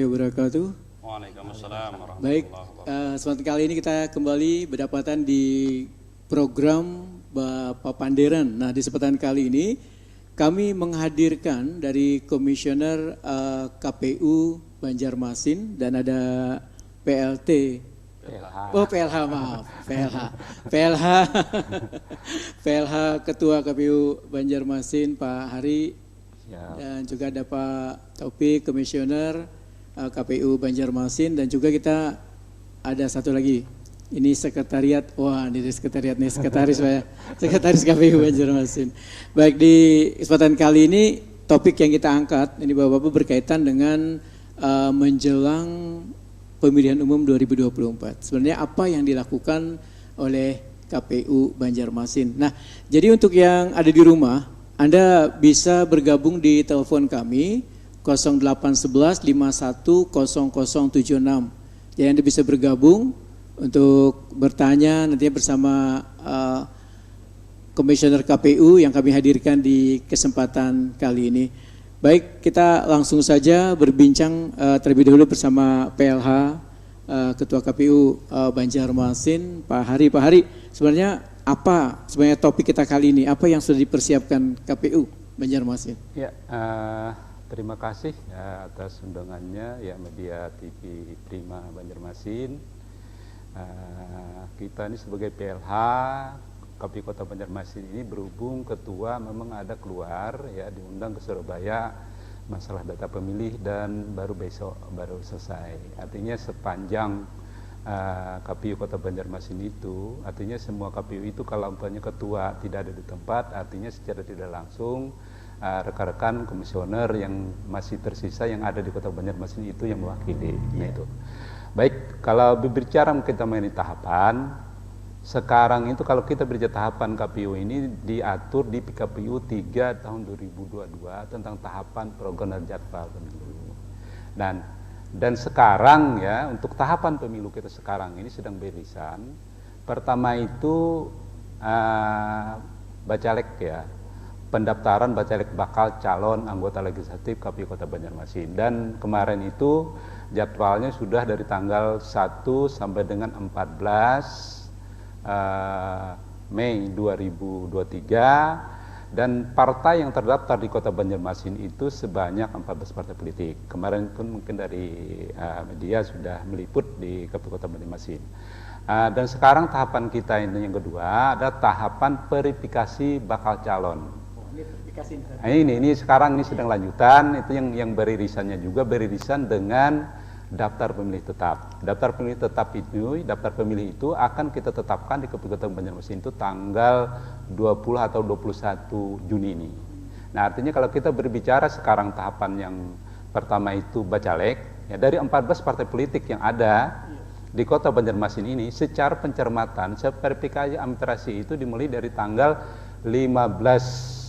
wabarakatuh. Waalaikumsalam warahmatullahi Baik, wabarakatuh. kesempatan kali ini kita kembali berdapatan di program Bapak Panderan. Nah, di kesempatan kali ini kami menghadirkan dari Komisioner KPU Banjarmasin dan ada PLT. Oh, PLH, maaf. PLH Ketua KPU Banjarmasin Pak Hari. Dan juga ada Pak Taufik, Komisioner KPU Banjarmasin, dan juga kita ada satu lagi. Ini sekretariat, wah ini sekretariat nih, sekretaris Pak ya, sekretaris KPU Banjarmasin. Baik, di kesempatan kali ini topik yang kita angkat ini Bapak-Bapak berkaitan dengan menjelang pemilihan umum 2024. Sebenarnya apa yang dilakukan oleh KPU Banjarmasin. Nah, jadi untuk yang ada di rumah, Anda bisa bergabung di telepon kami 0811 51 0076. Jadi Anda bisa bergabung untuk bertanya nantinya bersama Komisioner KPU yang kami hadirkan di kesempatan kali ini. Baik, kita langsung saja berbincang terlebih dahulu bersama PLH Ketua KPU Banjarmasin, Pak Hari. Pak Hari, sebenarnya apa sebenarnya topik kita kali ini? Apa yang sudah dipersiapkan KPU Banjarmasin? Ya, terima kasih ya, atas undangannya ya media TV Prima Banjarmasin. Kita ini sebagai PLH KPU Kota Banjarmasin ini berhubung ketua memang ada keluar ya diundang ke Surabaya masalah data pemilih dan baru selesai. Artinya sepanjang KPU Kota Banjarmasin itu, artinya semua KPU itu kalau umpamanya ketua tidak ada di tempat, artinya secara tidak langsung rekan-rekan komisioner yang masih tersisa yang ada di Kota Banjarmasin itu yang mewakili. Nah itu. Baik, kalau berbicara kita mengenai tahapan, sekarang itu kalau kita berbicara tahapan KPU ini diatur di PKPU 3 tahun 2022 tentang tahapan program dan jadwal pemilu. Dan sekarang ya untuk tahapan pemilu kita sekarang ini sedang beririsan. Pertama itu bacalek ya, pendaftaran bacalek bakal calon anggota legislatif KPU Kota Banjarmasin. Dan kemarin itu jadwalnya sudah dari tanggal 1 sampai dengan 14 Mei 2023. Dan partai yang terdaftar di Kota Banjarmasin itu sebanyak 14 partai politik. Kemarin pun mungkin dari media sudah meliput di KPU Kota Banjarmasin. Dan sekarang tahapan kita ini yang kedua ada tahapan verifikasi bakal calon. Ini sekarang ini sedang lanjutan, itu yang beririsannya juga beririsan dengan daftar pemilih tetap. Daftar pemilih itu akan kita tetapkan di KPU Kota Banjarmasin itu tanggal 20 atau 21 Juni ini. Nah, artinya kalau kita berbicara sekarang tahapan yang pertama itu bacalek, ya dari 14 partai politik yang ada di Kota Banjarmasin ini secara pencermatan, verifikasi administrasi itu dimulai dari tanggal 15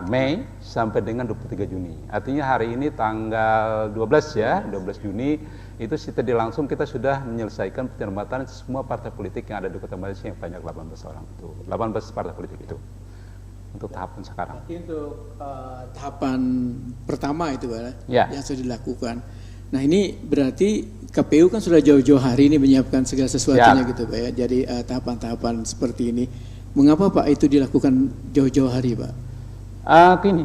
Mei sampai dengan 23 Juni. Artinya hari ini tanggal 12 ya, 12 Juni itu setelah langsung kita sudah menyelesaikan pencermatan semua partai politik yang ada di Kota Banjarmasin yang banyak 18 orang itu. 18 partai politik itu. Untuk tahapan sekarang. Berarti untuk tahapan pertama itu ya, yang sudah dilakukan. Nah, ini berarti KPU kan sudah jauh-jauh hari ini menyiapkan segala sesuatunya gitu Pak ya. Jadi tahapan-tahapan seperti ini. Mengapa Pak itu dilakukan jauh-jauh hari Pak? Gini,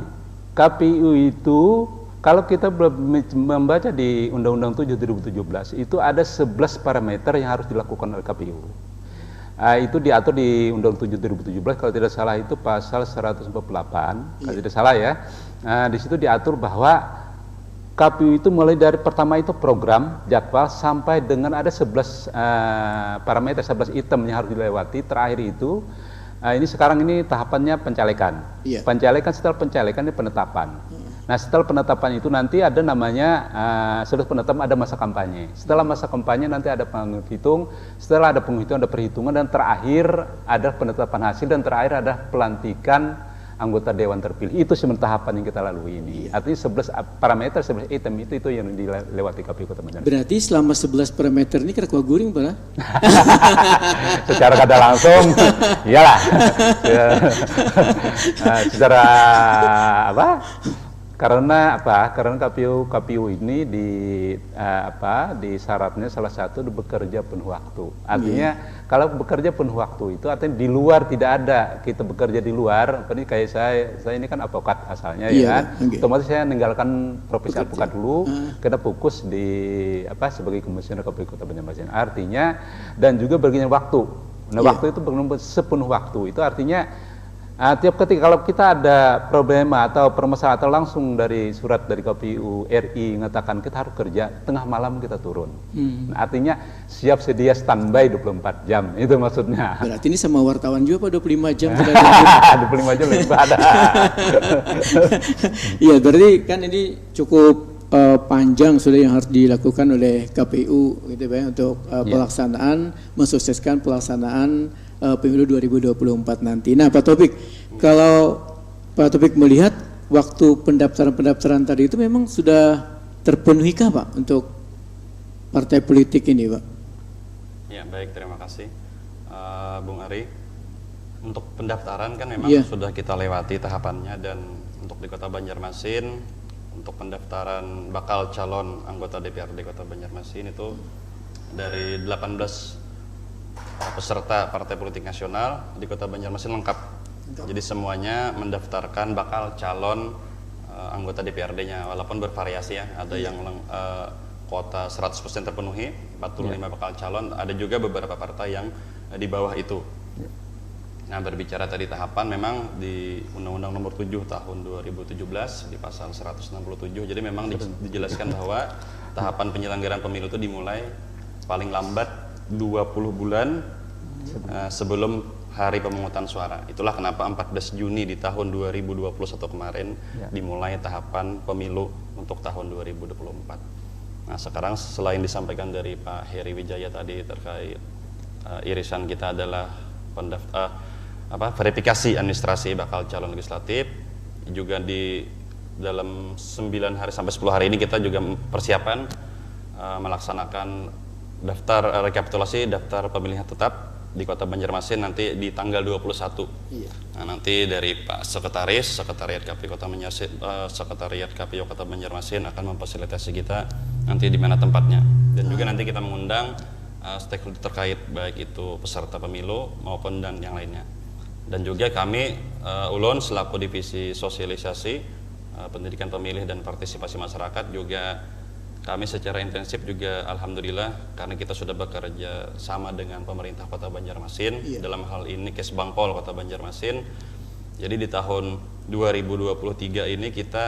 KPU itu kalau kita membaca di Undang-Undang 7 2017 itu ada 11 parameter yang harus dilakukan oleh KPU. Itu diatur di Undang-Undang 7 2017 kalau tidak salah itu pasal 148 kalau tidak salah ya. Di situ diatur bahwa KPU itu mulai dari pertama itu program, jadwal sampai dengan ada 11 parameter, 11 item yang harus dilewati. Terakhir itu ini sekarang ini tahapannya pencalekan. Pencalekan, setelah pencalekan ini penetapan. Nah, setelah penetapan itu nanti ada namanya setelah penetapan ada masa kampanye. Setelah masa kampanye nanti ada penghitung, setelah ada penghitungan ada perhitungan, dan terakhir ada penetapan hasil, dan terakhir ada pelantikan anggota dewan terpilih. Itu sebenarnya tahapan yang kita lalui ini. Artinya 11 parameter, 11 item itu yang dilewati KPU Kota Banjarmasin. Berarti selama 11 parameter ini kira guring Pak? Secara kata langsung, iyalah. Secara apa? Karena apa? Karena KPU ini di syaratnya salah satu bekerja penuh waktu. Artinya kalau bekerja penuh waktu itu artinya di luar tidak ada, kita bekerja di luar. Ini kayak saya ini kan advokat asalnya ya kan. Otomatis saya meninggalkan profesi advokat dulu, kita fokus di sebagai komisioner KPU Kota Banjarmasin. Artinya dan juga bagian waktu. Nah, waktu itu benar-benar sepenuh waktu. Itu artinya tiap ketika kalau kita ada problema atau permasalahan atau langsung dari surat dari KPU RI mengatakan kita harus kerja, tengah malam kita turun. Nah, artinya siap sedia standby 24 jam, itu maksudnya. Berarti ini sama wartawan juga Pak 25 jam sudah 25 jam lebih ada. Iya, berarti kan ini cukup panjang sudah yang harus dilakukan oleh KPU gitu Pak untuk pelaksanaan, mensukseskan pelaksanaan pemilu 2024 nanti. Nah, Pak Taufik, kalau Pak Taufik melihat waktu pendaftaran tadi itu memang sudah terpenuhikah Pak untuk partai politik ini Pak? Ya, baik, terima kasih Bung Ari. Untuk pendaftaran kan memang sudah kita lewati tahapannya, dan untuk di Kota Banjarmasin, untuk pendaftaran bakal calon anggota DPRD Kota Banjarmasin itu dari 18 peserta partai politik nasional di Kota Banjarmasin lengkap. Jadi semuanya mendaftarkan bakal calon anggota DPRD-nya, walaupun bervariasi ya. Ada yang kuota 100% terpenuhi, 45 bakal calon, ada juga beberapa partai yang di bawah itu. Nah, berbicara tadi tahapan, memang di Undang-Undang Nomor 7 Tahun 2017 di pasal 167, jadi memang dijelaskan bahwa tahapan penyelenggaraan pemilu itu dimulai paling lambat 20 bulan sebelum hari pemungutan suara. Itulah kenapa 14 Juni di tahun 2021 kemarin dimulai tahapan pemilu untuk tahun 2024. Nah, sekarang selain disampaikan dari Pak Heri Wijaya tadi terkait irisan kita adalah verifikasi administrasi bakal calon legislatif, juga di dalam 9 hari sampai 10 hari ini kita juga persiapan melaksanakan daftar rekapitulasi daftar pemilihan tetap di Kota Banjarmasin nanti di tanggal 21. Nah, nanti dari Pak Sekretariat KPU Kota Banjarmasin, Sekretariat KPU Kota Banjarmasin akan memfasilitasi kita nanti di mana tempatnya, dan juga nanti kita mengundang stakeholder terkait, baik itu peserta pemilu maupun dan yang lainnya. Dan juga kami Ulon selaku divisi sosialisasi pendidikan pemilih dan partisipasi masyarakat juga kami secara intensif juga alhamdulillah, karena kita sudah bekerja sama dengan pemerintah Kota Banjarmasin dalam hal ini Kesbangpol Kota Banjarmasin. Jadi di tahun 2023 ini kita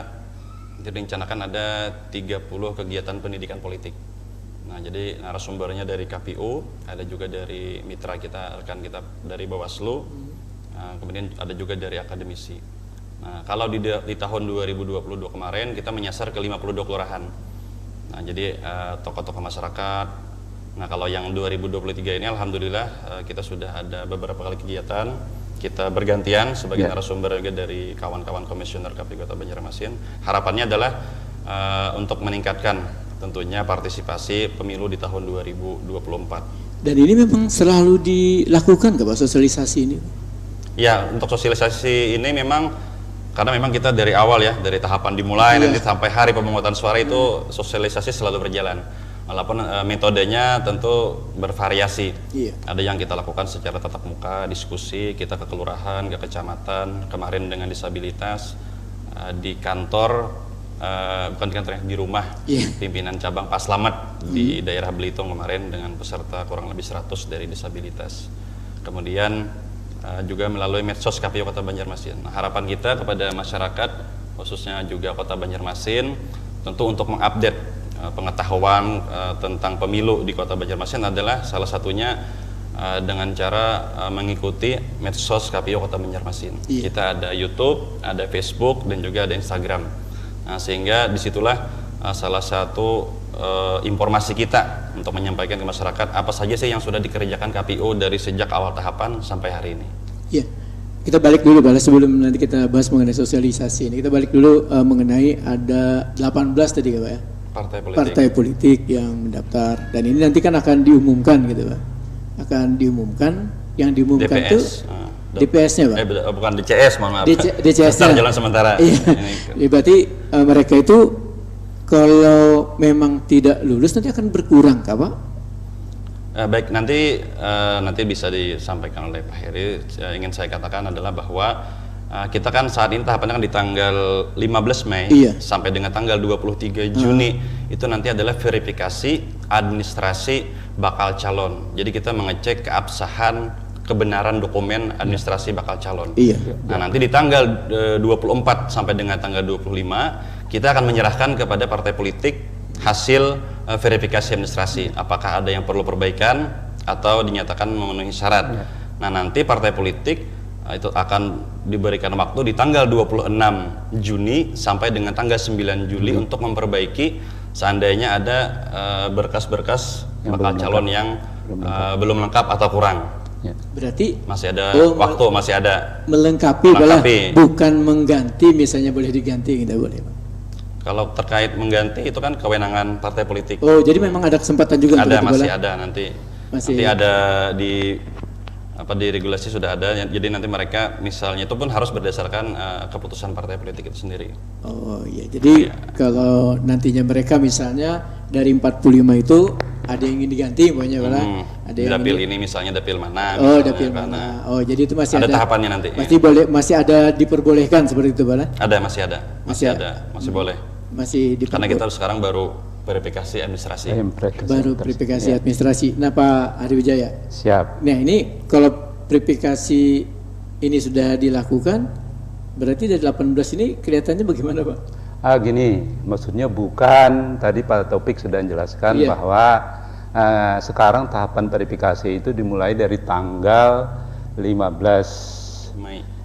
direncanakan ada 30 kegiatan pendidikan politik. Nah, jadi narasumbernya dari KPU, ada juga dari mitra kita, rekan kita dari Bawaslu, kemudian ada juga dari akademisi. Nah, kalau di tahun 2022 kemarin kita menyasar ke 52 kelurahan. Nah, jadi tokoh-tokoh masyarakat. Nah, kalau yang 2023 ini alhamdulillah kita sudah ada beberapa kali kegiatan. Kita bergantian sebagai narasumber juga dari kawan-kawan komisioner KPU Kota Banjarmasin. Harapannya adalah untuk meningkatkan tentunya partisipasi pemilu di tahun 2024. Dan ini memang selalu dilakukan Pak sosialisasi ini? Ya, untuk sosialisasi ini memang karena memang kita dari awal ya, dari tahapan dimulai nanti sampai hari pemungutan suara itu sosialisasi selalu berjalan. Walaupun metodenya tentu bervariasi. Ada yang kita lakukan secara tatap muka, diskusi, kita ke kelurahan, ke kecamatan, kemarin dengan disabilitas, di kantor, bukan di kantor, di rumah pimpinan cabang Pak Slamet di daerah Belitung kemarin dengan peserta kurang lebih 100 dari disabilitas. Kemudian juga melalui medsos KPU Kota Banjarmasin. Nah, harapan kita kepada masyarakat, khususnya juga Kota Banjarmasin, tentu untuk mengupdate pengetahuan tentang pemilu di Kota Banjarmasin adalah salah satunya dengan cara mengikuti medsos KPU Kota Banjarmasin. Kita ada YouTube, ada Facebook, dan juga ada Instagram. Nah, sehingga disitulah salah satu informasi kita untuk menyampaikan ke masyarakat apa saja sih yang sudah dikerjakan KPU dari sejak awal tahapan sampai hari ini. Iya, kita balik dulu Pak, sebelum nanti kita bahas mengenai sosialisasi ini, kita balik dulu mengenai ada 18 tadi Pak ya, partai politik yang mendaftar, dan ini nanti kan akan diumumkan gitu Pak, akan diumumkan, yang diumumkan itu DPS-nya, Pak. Bukan DCS, mohon maaf. DCS-nya. Jalan sementara. Iya. Berarti mereka itu kalau memang tidak lulus nanti akan berkurang, Kak, Pak? Baik, nanti bisa disampaikan oleh Pak Heri. Ingin saya katakan adalah bahwa kita kan saat ini tahapannya kan di tanggal 15 Mei sampai dengan tanggal 23 Juni itu nanti adalah verifikasi administrasi bakal calon. Jadi kita mengecek keabsahan kebenaran dokumen administrasi bakal calon. Nah, nanti di tanggal 24 sampai dengan tanggal 25 kita akan menyerahkan kepada partai politik hasil verifikasi administrasi, apakah ada yang perlu perbaikan atau dinyatakan memenuhi syarat. Nah, nanti partai politik itu akan diberikan waktu di tanggal 26 Juni sampai dengan tanggal 9 Juli untuk memperbaiki seandainya ada berkas-berkas bakal calon yang belum lengkap atau kurang. Berarti masih ada waktu, masih ada melengkapi. Bukan mengganti, misalnya boleh diganti, tidak boleh, Pak. Kalau terkait mengganti itu kan kewenangan partai politik. Oh, jadi memang ada kesempatan juga. Masih ada nanti ada di regulasi sudah ada. Jadi nanti mereka misalnya itu pun harus berdasarkan keputusan partai politik itu sendiri. Oh iya, jadi kalau nantinya mereka misalnya dari 45 itu ada yang ingin diganti, pokoknya ada yang dapil ini misalnya dapil mana? Oh, dapil mana? Oh, jadi itu masih ada tahapannya nanti. Masih ada diperbolehkan seperti itu, Pak? Masih boleh. Karena kita sekarang baru verifikasi administrasi. Verifikasi administrasi. Nah, Pak Hari Wijaya. Siap. Nah, ini kalau verifikasi ini sudah dilakukan, berarti dari 18 ini kelihatannya bagaimana, Pak? Gini, maksudnya bukan, tadi Pak Taufik sudah menjelaskan bahwa sekarang tahapan verifikasi itu dimulai dari tanggal 15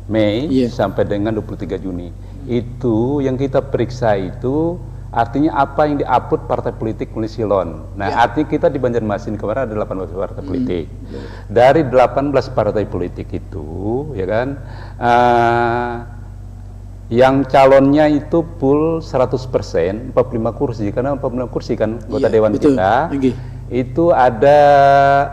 Mei sampai dengan 23 Juni. Itu yang kita periksa itu artinya apa yang di-upload partai politik melalui silon. Nah, artinya kita di Banjarmasin kemarin ada 18 partai politik. Dari 18 partai politik itu, ya kan, yang calonnya itu full 100%, 45 kursi, karena 45 kursi kan anggota dewan kita. Itu ada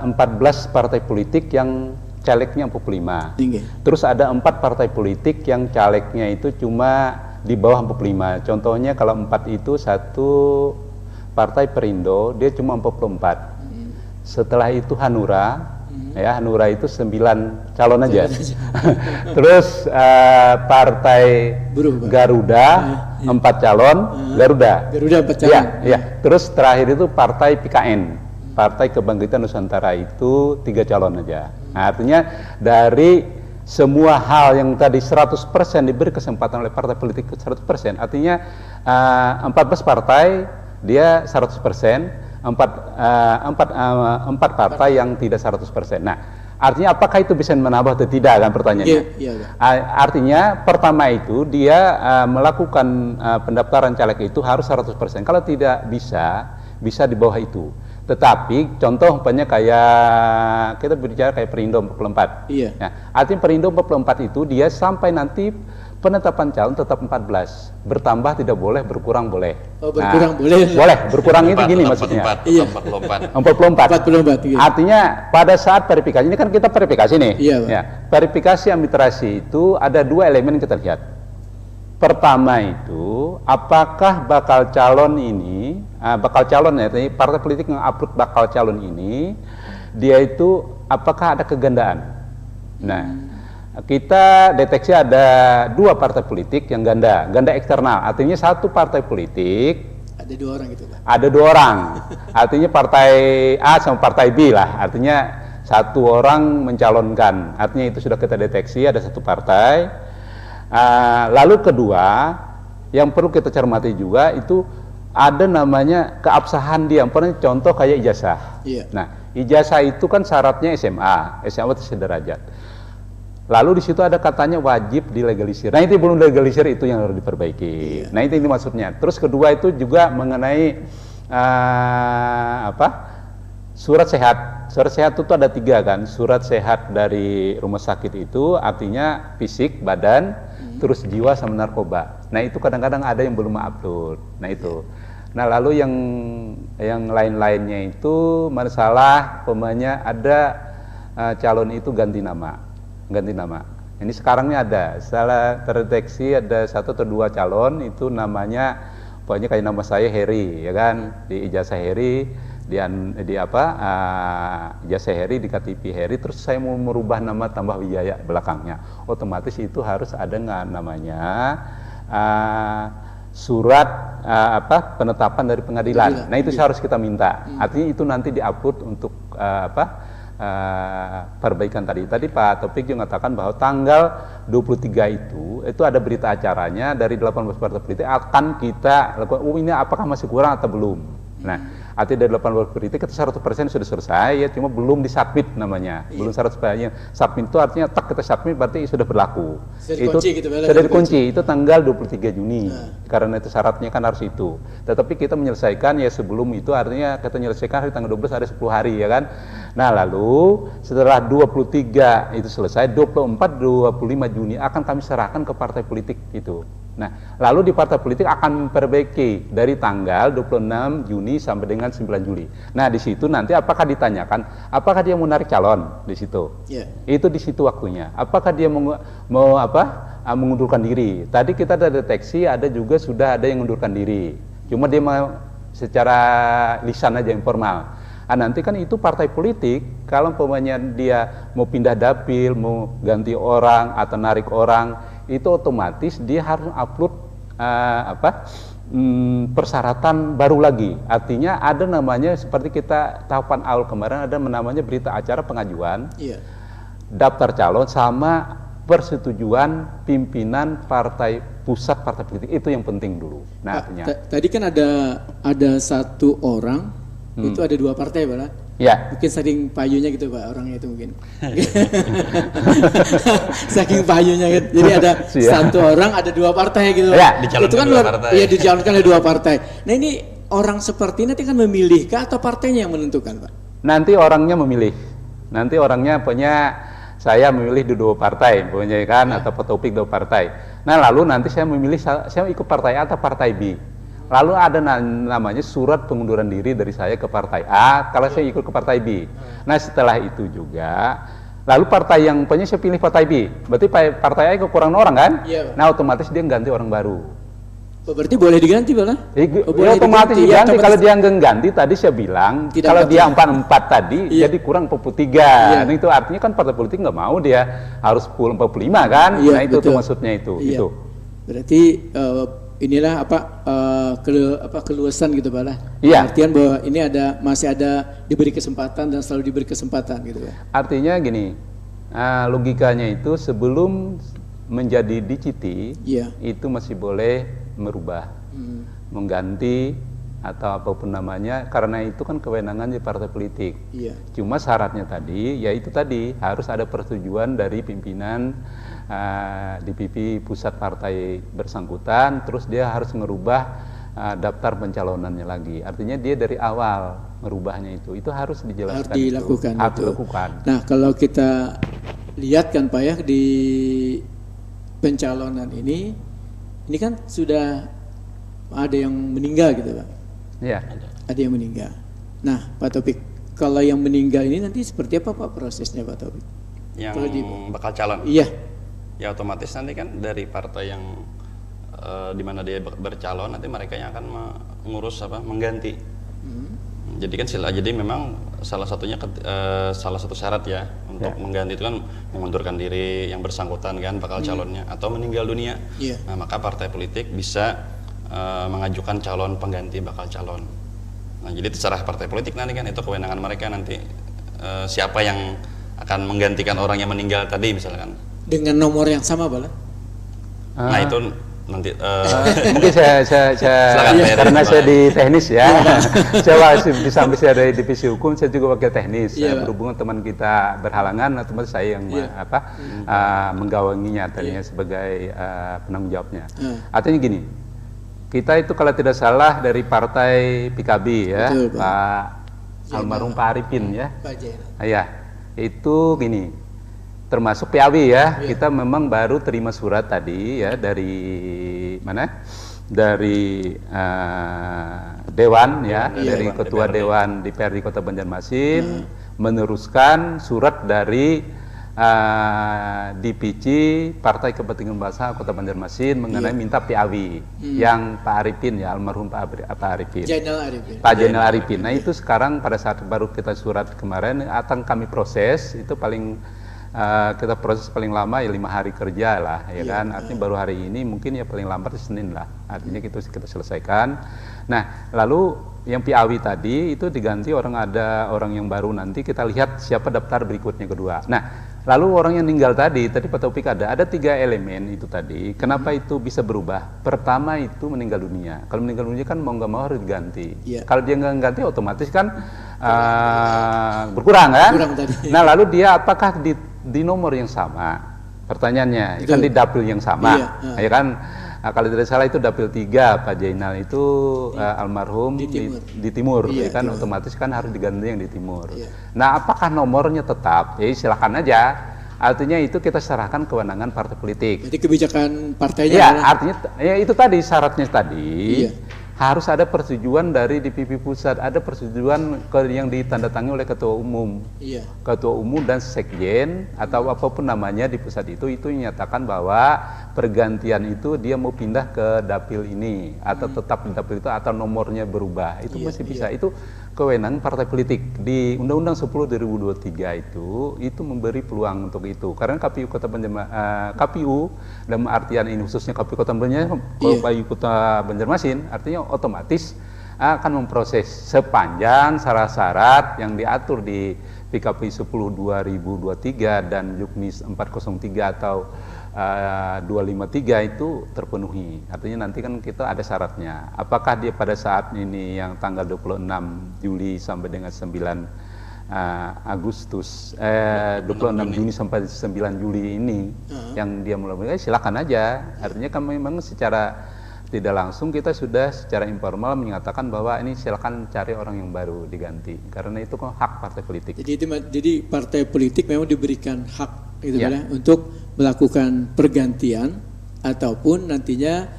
14 partai politik yang calegnya 45. Terus ada 4 partai politik yang calegnya itu cuma di bawah 45. Contohnya kalau 4 itu satu partai Perindo, dia cuma 44. Setelah itu Hanura, Hanura itu 9 calon aja. Terus partai Garuda 4 calon, Garuda 4 calon. Terus terakhir itu partai PKN, Partai Kebangkitan Nusantara, itu 3 calon aja. Nah, artinya dari semua hal yang tadi 100% diberi kesempatan oleh partai politik 100%, artinya 14 partai dia 100%, 4 partai yang tidak 100%. Nah, artinya apakah itu bisa menambah atau tidak, kan pertanyaannya? Artinya pertama itu dia melakukan pendaftaran caleg itu harus 100%. Kalau tidak bisa di bawah itu. Tetapi contoh umpamanya kayak kita berbicara kayak Perindo 44. Nah, artinya Perindo 44 itu dia sampai nanti penetapan calon tetap 14. Bertambah tidak boleh, berkurang boleh. Oh, berkurang boleh. Boleh, berkurang itu gini maksudnya. 44. Artinya pada saat verifikasi, ini kan kita verifikasi nih. Verifikasi administrasi itu ada 2 elemen yang kita lihat. Pertama itu, apakah bakal calon ini, partai politik yang upload bakal calon ini, dia itu apakah ada kegandaan? Nah, kita deteksi ada 2 partai politik yang ganda eksternal, artinya satu partai politik ada 2 orang gitu, Pak. Ada 2 orang, artinya partai A sama partai B lah, artinya 1 orang mencalonkan, artinya itu sudah kita deteksi ada 1 partai. Lalu kedua, yang perlu kita cermati juga itu ada namanya keabsahan dia, contoh kayak ijazah. Nah, ijazah itu kan syaratnya SMA itu sederajat. Lalu di situ ada katanya wajib dilegalisir. Nah, itu belum legalisir, itu yang harus diperbaiki. Nah, itu ini maksudnya. Terus kedua itu juga mengenai surat sehat. Surat sehat itu ada 3 kan. Surat sehat dari rumah sakit itu artinya fisik, badan, terus jiwa sama narkoba. Nah, itu kadang-kadang ada yang belum upload. Nah, itu. Nah, lalu yang lain-lainnya itu masalah pemanya ada calon itu ganti nama. ganti nama. Ini sekarangnya ada, setelah terdeteksi ada 1 atau 2 calon itu namanya, pokoknya kayak nama saya Heri, ya kan, di ijazah Heri, ijazah Heri, di KTP Heri, terus saya mau merubah nama tambah Wijaya belakangnya, otomatis itu harus ada nggak namanya surat penetapan dari pengadilan. Nah itu harus kita minta. Artinya itu nanti diupload untuk perbaikan tadi. Tadi Pak Taufik juga mengatakan bahwa tanggal 23 itu ada berita acaranya dari 18 partai politik akan kita lakukan. Ini apakah masih kurang atau belum? Nah, artinya dari 18 politik itu 100% sudah selesai ya, cuma belum disubmit namanya. Belum 100%. Submit itu artinya kita submit berarti sudah berlaku. Sudah dikunci, itu tanggal 23 Juni. Karena itu syaratnya kan harus itu. Tetapi kita menyelesaikan ya sebelum itu, artinya kita menyelesaikan hari tanggal 12 ada 10 hari ya kan. Nah, lalu setelah 23 itu selesai, 24-25 Juni akan kami serahkan ke partai politik itu. Nah, lalu di partai politik akan memperbaiki dari tanggal 26 Juni sampai dengan 9 Juli. Nah, di situ nanti apakah ditanyakan, apakah dia mau narik calon di situ? Itu di situ waktunya. Apakah dia mengundurkan diri? Tadi kita ada deteksi, ada juga sudah ada yang mengundurkan diri. Cuma dia mau secara lisan aja informal. Nanti kan itu partai politik, kalau umpamanya dia mau pindah dapil, mau ganti orang atau narik orang, itu otomatis dia harus upload persyaratan baru lagi. Artinya ada namanya seperti kita tahapan awal kemarin ada namanya berita acara pengajuan, daftar calon sama persetujuan pimpinan partai pusat partai politik, itu yang penting dulu. Nah, artinya tadi kan ada 1 orang. Itu ada 2 partai, Pak. Ya. Mungkin saking payunya gitu, Pak, orangnya itu mungkin. Saking payunya gitu. Jadi ada 1 orang, ada 2 partai gitu. Ya, itu kan dicalonkan oleh 2 partai. Nah, ini orang seperti ini nanti kan memilih kah atau partainya yang menentukan, Pak? Nanti orangnya memilih. Nanti orangnya punya saya memilih di 2 partai, punya kan, atau Pak Taufik 2 partai. Nah, lalu nanti saya memilih saya ikut partai A atau partai B. Lalu ada namanya surat pengunduran diri dari saya ke partai A, kalau saya ikut ke partai B. Nah, setelah itu juga, lalu partai yang punya saya pilih partai B. Berarti partai A kekurangan orang kan? Iya. Nah, otomatis dia ganti orang baru. Berarti boleh diganti, Pak? Otomatis diganti. Kalau dia ganti, tadi saya bilang, kalau dia 44 tadi, jadi kurang 43. Nah, itu artinya kan partai politik nggak mau dia harus 45 kan? Nah, itu tuh maksudnya itu. Itu. Berarti inilah keluasan gitu, Pak lah. Iya. Artian bahwa ini masih ada diberi kesempatan dan selalu diberi kesempatan gitu, Pak. Artinya gini, logikanya itu sebelum menjadi DCT, itu masih boleh merubah, mengganti atau apapun namanya, karena itu kan kewenangan di partai politik. Cuma syaratnya tadi, yaitu tadi harus ada persetujuan dari pimpinan DPP pusat partai bersangkutan, terus dia harus merubah daftar pencalonannya lagi. Artinya dia dari awal merubahnya itu harus dijelaskan. Harus dilakukan. Nah, kalau kita lihat kan, Pak ya, di pencalonan ini kan sudah ada yang meninggal gitu, Pak. Iya. Ada yang meninggal. Nah, Pak Taufik, kalau yang meninggal ini nanti seperti apa, Pak, prosesnya, Pak Taufik? Yang bakal calon? Iya. Ya otomatis nanti kan dari partai yang di mana dia bercalon, nanti mereka yang akan mengurus mengganti. Jadi kan jadi memang salah satu syarat ya untuk mengganti itu kan mengundurkan diri yang bersangkutan kan bakal calonnya atau meninggal dunia. Nah, maka partai politik bisa mengajukan calon pengganti bakal calon. Nah, jadi terserah partai politik nanti kan, itu kewenangan mereka nanti siapa yang akan menggantikan orang yang meninggal tadi misalkan. Dengan nomor yang sama, Bala? Nah, itu nanti mungkin saya karena saya di teknis ya. Saya di samping saya dari divisi hukum, saya juga wakil teknis. Berhubungan teman kita berhalangan, otomatis saya yang menggawanginya tadinya sebagai penanggung jawabnya. Artinya gini, kita itu kalau tidak salah dari partai PKB ya, Pak almarhum Pak Arifin ya. Iya, itu gini. Termasuk PAW ya, kita memang baru terima surat tadi ya dari mana? Dari Dewan ya, dari Ketua Dewan DPRD Kota Banjarmasin meneruskan surat dari DPC Partai Kepentingan Bangsa Kota Banjarmasin mengenai minta PAW yang Pak Arifin ya, almarhum Pak Arifin. Pak Jainal Arifin. Nah itu sekarang pada saat baru kita surat kemarin akan kami proses, itu paling kita proses paling lama ya 5 hari kerja lah ya kan, artinya baru hari ini mungkin ya paling lambat Senin lah, artinya kita selesaikan. Nah lalu yang PAW tadi itu diganti ada orang yang baru, nanti kita lihat siapa daftar berikutnya kedua. Nah lalu orang yang meninggal tadi Pak Taufik ada 3 elemen itu tadi, kenapa itu bisa berubah. Pertama itu meninggal dunia, kalau meninggal dunia kan mau nggak mau harus diganti, kalau dia nggak ganti otomatis kan berkurang kan. Nah lalu dia apakah di nomor yang sama, pertanyaannya kan di dapil yang sama ya kan. Kalau tidak salah itu dapil 3 Pak Jainal itu almarhum di timur ya kan, otomatis kan harus diganti yang di timur. Nah apakah nomornya tetap, ya silakan aja, artinya itu kita serahkan kewenangan partai politik. Jadi kebijakan partainya ya artinya ya itu tadi syaratnya tadi harus ada persetujuan dari DPP pusat, ada persetujuan yang ditandatangani oleh ketua umum, ketua umum dan sekjen atau apapun namanya di pusat itu menyatakan bahwa pergantian itu dia mau pindah ke dapil ini atau tetap di dapil itu atau nomornya berubah, itu masih bisa. Itu kewenangan partai politik di Undang-Undang 10 2023 itu memberi peluang untuk itu, karena KPU Kota KPU dalam artian ini khususnya KPU Kota Banjarmasin artinya otomatis akan memproses sepanjang syarat-syarat yang diatur di PKP 10 2023 dan Juknis 403 atau 253 itu terpenuhi. Artinya nanti kan kita ada syaratnya. Apakah dia pada saat ini yang tanggal 26 Juli sampai dengan 9 Agustus 26 Juni sampai 9 Juli ini yang dia mulai silakan aja. Artinya kan memang secara tidak langsung kita sudah secara informal menyatakan bahwa ini silakan cari orang yang baru diganti, karena itu kan hak partai politik. Jadi partai politik memang diberikan hak gitu untuk melakukan pergantian ataupun nantinya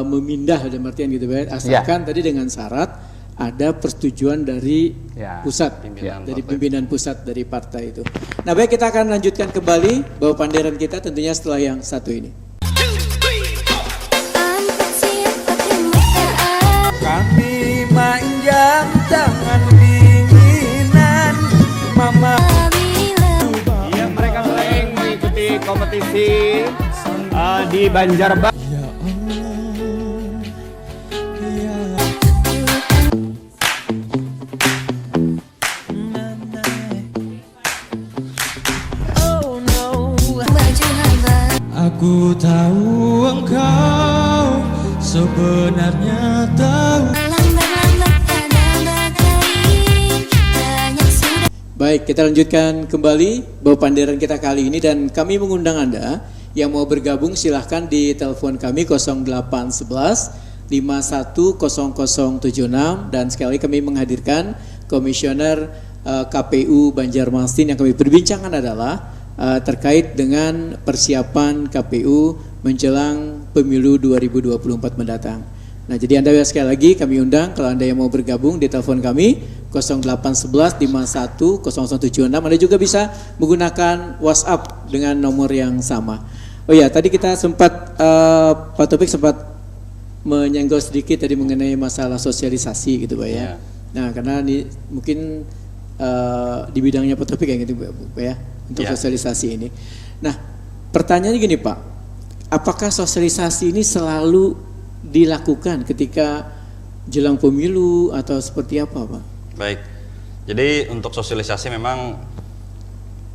memindah dalam artian gitu asalkan tadi dengan syarat ada persetujuan dari pusat, dari pimpinan pusat dari partai itu. Nah baik, kita akan lanjutkan kembali bahwa panderan kita tentunya setelah yang satu ini. Kami manjang tangan dinginan mama. Ya, mereka sering mengikuti kompetisi di Banjarbaru. Aku tahu engkau sebenarnya tahu. Baik, kita lanjutkan kembali bahwa panderan kita kali ini, dan kami mengundang Anda yang mau bergabung silahkan di telepon kami 0811 510076, dan sekali kami menghadirkan Komisioner KPU Banjarmasin. Yang kami perbincangkan adalah terkait dengan persiapan KPU menjelang pemilu 2024 mendatang. Nah, jadi Anda sekali lagi kami undang, kalau Anda yang mau bergabung di telepon kami 0811 510076. Anda juga bisa menggunakan WhatsApp dengan nomor yang sama. Oh ya, tadi kita sempat Pak Taufik sempat menyenggol sedikit tadi mengenai masalah sosialisasi gitu Pak ya. Nah, karena ini mungkin di bidangnya Pak Taufik kayak gitu Pak ya, untuk sosialisasi ini. Nah, pertanyaannya gini Pak, apakah sosialisasi ini selalu dilakukan ketika jelang pemilu atau seperti apa Pak? Baik, jadi untuk sosialisasi memang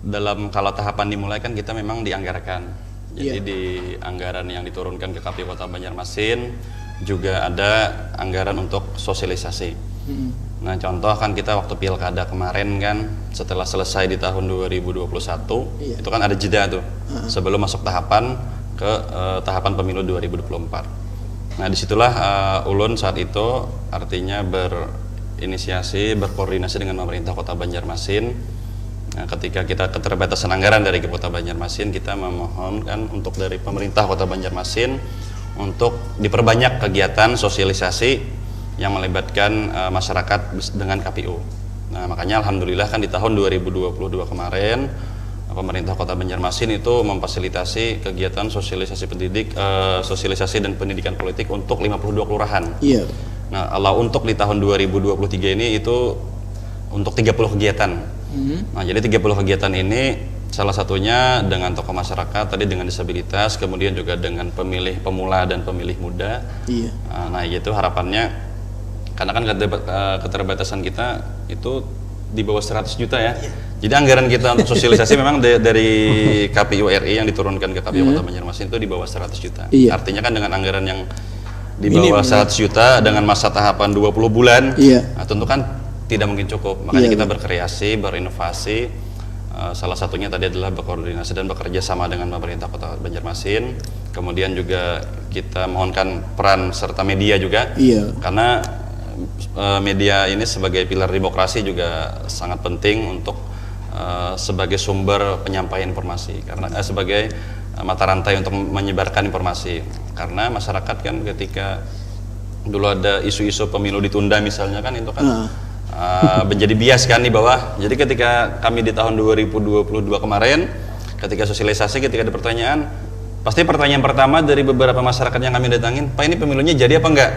dalam kalau tahapan dimulai kan kita memang dianggarkan. Jadi di anggaran yang diturunkan ke KPU Kota Banjarmasin juga ada anggaran untuk sosialisasi. Nah contoh kan kita waktu pilkada kemarin kan setelah selesai di tahun 2021 itu kan ada jeda tuh sebelum masuk tahapan ke tahapan pemilu 2024. Nah disitulah Ulun saat itu artinya berinisiasi, berkoordinasi dengan pemerintah Kota Banjarmasin. Nah, ketika kita keterbatasan anggaran dari Kota Banjarmasin, kita memohonkan untuk dari pemerintah Kota Banjarmasin untuk diperbanyak kegiatan sosialisasi yang melibatkan masyarakat dengan KPU. Nah makanya alhamdulillah kan di tahun 2022 kemarin pemerintah Kota Banjarmasin itu memfasilitasi kegiatan sosialisasi dan pendidikan politik untuk 52 kelurahan. Iya. Nah, kalau untuk di tahun 2023 ini itu untuk 30 kegiatan. Nah, jadi 30 kegiatan ini salah satunya dengan tokoh masyarakat, tadi dengan disabilitas, kemudian juga dengan pemilih pemula dan pemilih muda. Iya. Nah, itu harapannya, karena kan keterbatasan kita itu di bawah 100 juta ya. Jadi anggaran kita untuk sosialisasi memang dari KPU RI yang diturunkan ke KPU Kota Banjarmasin itu di bawah 100 juta. Iya. Artinya kan dengan anggaran yang di bawah 100 juta dengan masa tahapan 20 bulan, nah, tentu kan tidak mungkin cukup. Makanya kita berkreasi, berinovasi. Salah satunya tadi adalah berkoordinasi dan bekerja sama dengan pemerintah Kota Banjarmasin. Kemudian juga kita mohonkan peran serta media juga. Iya. Karena media ini sebagai pilar demokrasi juga sangat penting untuk sebagai sumber penyampaian informasi, karena sebagai mata rantai untuk menyebarkan informasi. Karena masyarakat kan ketika dulu ada isu-isu pemilu ditunda misalnya kan itu kan menjadi bias kan di bawah. Jadi ketika kami di tahun 2022 kemarin ketika sosialisasi, ketika ada pertanyaan, pasti pertanyaan pertama dari beberapa masyarakat yang kami datangin, Pak, ini pemilunya jadi apa enggak?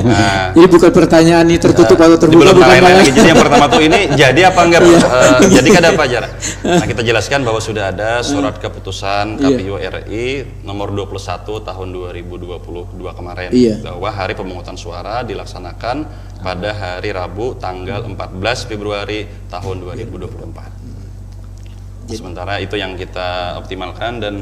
Nah, jadi bukan pertanyaan ini tertutup atau terbuka, belum bukan lagi. Jadi yang pertama tuh ini jadi apa enggak? Jadi kan ada apa aja? Nah, kita jelaskan bahwa sudah ada surat keputusan KPU RI nomor 21 tahun 2022 kemarin bahwa hari pemungutan suara dilaksanakan pada hari Rabu tanggal 14 Februari tahun 2024. Sementara itu yang kita optimalkan. Dan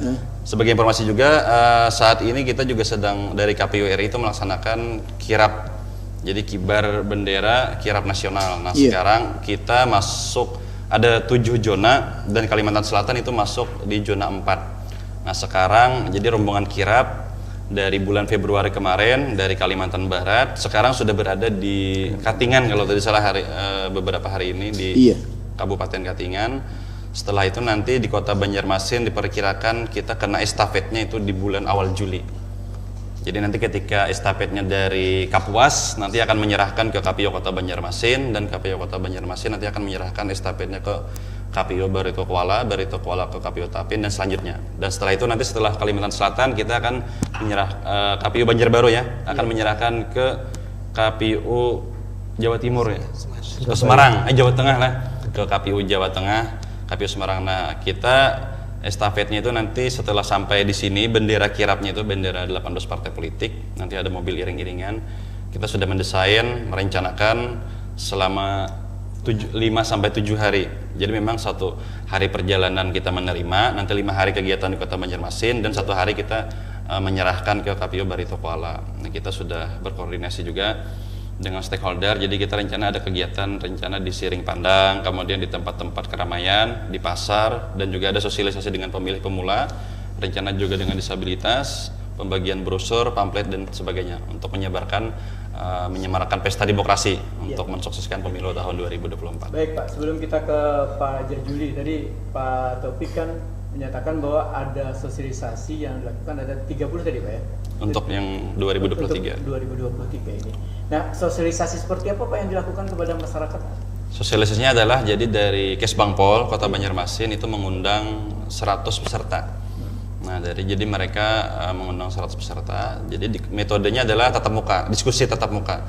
sebagai informasi juga saat ini kita juga sedang dari KPU RI itu melaksanakan kirap, jadi kibar bendera kirap nasional. Nah sekarang kita masuk ada 7 zona dan Kalimantan Selatan itu masuk di zona 4. Nah sekarang jadi rombongan kirap dari bulan Februari kemarin dari Kalimantan Barat sekarang sudah berada di Katingan kalau tidak salah beberapa hari ini di Kabupaten Katingan. Setelah itu nanti di Kota Banjarmasin diperkirakan kita kena estafetnya itu di bulan awal Juli. Jadi nanti ketika estafetnya dari Kapuas nanti akan menyerahkan ke KPU Kota Banjarmasin, dan KPU Kota Banjarmasin nanti akan menyerahkan estafetnya ke KPU Barito Kuala ke KPU Tapin dan selanjutnya. Dan setelah itu nanti setelah Kalimantan Selatan kita akan KPU Banjarbaru ya akan menyerahkan ke KPU Jawa Timur ya, ke Semarang, Jawa Tengah lah, ke KPU Jawa Tengah. KPU Semarang. Nah, kita estafetnya itu nanti setelah sampai di sini bendera kirapnya itu bendera 18 partai politik. Nanti ada mobil iring-iringan. Kita sudah mendesain, merencanakan selama 5 sampai 7 hari. Jadi memang 1 hari perjalanan kita menerima, nanti 5 hari kegiatan di Kota Banjarmasin dan 1 hari kita menyerahkan ke KPU Barito Kuala. Nah, kita sudah berkoordinasi juga dengan stakeholder, jadi kita rencana ada kegiatan di Siring Pandang, kemudian di tempat-tempat keramaian, di pasar, dan juga ada sosialisasi dengan pemilih pemula, rencana juga dengan disabilitas, pembagian brosur, pamflet dan sebagainya untuk menyemarakkan pesta demokrasi untuk mensukseskan pemilu tahun 2024. Baik Pak, sebelum kita ke Pak Jajuli, tadi Pak Taufik kan menyatakan bahwa ada sosialisasi yang dilakukan ada 30 tadi Pak ya? Untuk yang 2023. Untuk 2023 ini. Nah, sosialisasi seperti apa Pak yang dilakukan kepada masyarakat? Sosialisasinya adalah jadi dari Kesbangpol Kota Banjarmasin itu mengundang 100 peserta. Nah, jadi mereka mengundang 100 peserta. Jadi metodenya adalah tatap muka, diskusi tatap muka.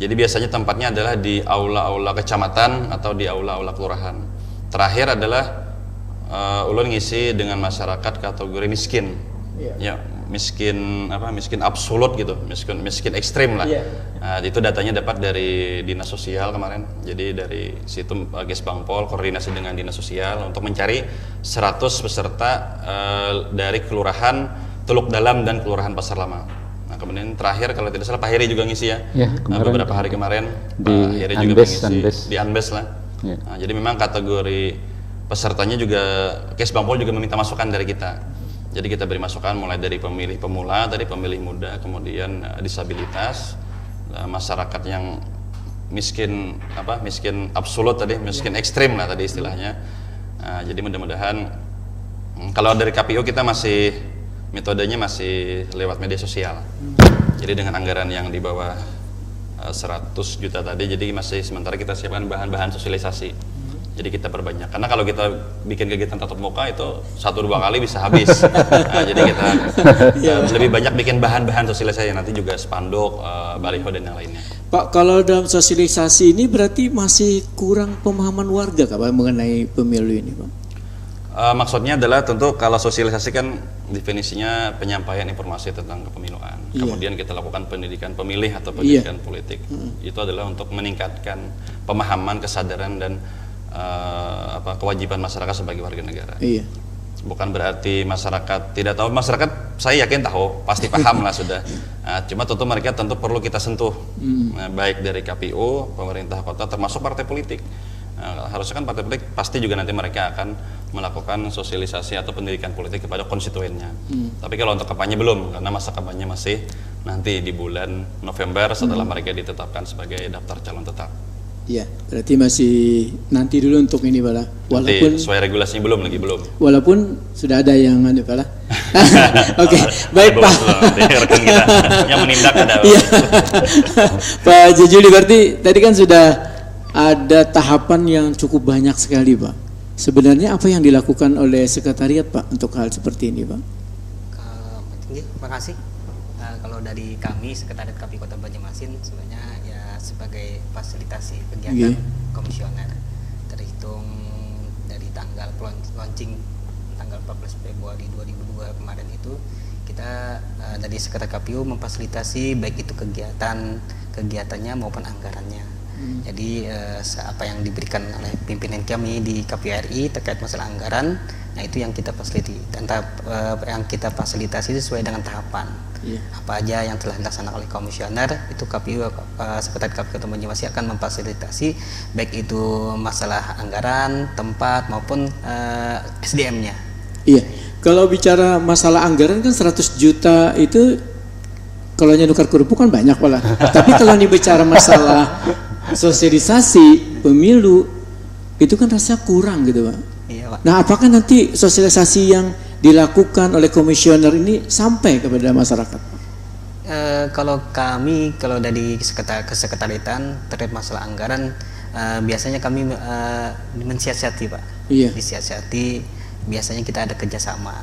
Jadi biasanya tempatnya adalah di aula-aula kecamatan atau di aula-aula kelurahan. Terakhir adalah ulun ngisi dengan masyarakat kategori miskin. Ya, miskin absolut gitu, miskin ekstrim lah. Nah, itu datanya dapat dari Dinas Sosial kemarin. Jadi dari situ Kesbangpol koordinasi dengan Dinas Sosial untuk mencari 100 peserta dari Kelurahan Teluk Dalam dan Kelurahan Pasar Lama. Nah, kemudian terakhir kalau tidak salah Pak Heri juga ngisi ya. Beberapa hari kemarin Pak Heri juga mengisi di Anbes lah. Nah, jadi memang kategori pesertanya juga Kesbangpol juga meminta masukan dari kita. Jadi kita beri masukan mulai dari pemilih pemula, dari pemilih muda, kemudian disabilitas, masyarakat yang miskin absolut tadi, miskin ekstrim lah tadi istilahnya. Nah, jadi mudah-mudahan kalau dari KPU kita metodenya masih lewat media sosial. Jadi dengan anggaran yang di bawah 100 juta tadi, jadi masih sementara kita siapkan bahan-bahan sosialisasi. Jadi kita perbanyak, karena kalau kita bikin kegiatan tatap muka itu 1-2 kali bisa habis. Nah, jadi kita lebih banyak bikin bahan-bahan sosialisasi, nanti juga spanduk, baliho dan yang lainnya. Pak, kalau dalam sosialisasi ini berarti masih kurang pemahaman warga Pak mengenai pemilu ini Pak? Maksudnya adalah tentu kalau sosialisasi kan definisinya penyampaian informasi tentang kepemiluan. Kemudian kita lakukan pendidikan pemilih atau pendidikan politik. Itu adalah untuk meningkatkan pemahaman, kesadaran dan kewajiban masyarakat sebagai warga negara. Bukan berarti masyarakat tidak tahu, masyarakat saya yakin tahu, pasti paham lah sudah. Cuma tentu mereka perlu kita sentuh, baik dari KPU, pemerintah kota, termasuk partai politik. Harusnya kan partai politik pasti juga nanti mereka akan melakukan sosialisasi atau pendidikan politik kepada konstituennya. Tapi kalau untuk kampanye belum, karena masa kampanye masih nanti di bulan November setelah mereka ditetapkan sebagai daftar calon tetap. Iya, berarti masih nanti dulu untuk ini Pak. Walaupun nanti sesuai regulasinya belum. Walaupun sudah ada yang Pak. Oke, baik Pak. Rekan kita yang menindak ada. Iya. Pak Jejuli, berarti tadi kan sudah ada tahapan yang cukup banyak sekali Pak. Sebenarnya apa yang dilakukan oleh sekretariat Pak untuk hal seperti ini Pak? Terima kasih. Kalau dari kami sekretariat KPI Kota Banjarmasin sebenarnya ya sebagai fasilitasi kegiatan komisioner, terhitung dari tanggal launching tanggal 14 Februari 2002 kemarin itu kita dari sekretariat KPU memfasilitasi baik itu kegiatannya maupun anggarannya. Jadi apa yang diberikan oleh pimpinan kami di KPU RI terkait masalah anggaran, nah itu yang kita fasilitasi sesuai dengan tahapan. Apa aja yang telah dilaksanakan oleh komisioner, itu KPU sekretariat KPU Kota Banjarmasin akan memfasilitasi baik itu masalah anggaran, tempat maupun SDM-nya. Iya. Kalau bicara masalah anggaran kan 100 juta itu kalau nukar kerupuk kan banyak malah. Tapi kalau bicara masalah sosialisasi pemilu itu kan rasanya kurang gitu Pak. Iya, Pak. Nah, apakah nanti sosialisasi yang dilakukan oleh komisioner ini sampai kepada masyarakat? Kalau dari kesekretariatan terkait masalah anggaran, biasanya kami mensiasati Pak. Disiasati. Biasanya kita ada kerjasama,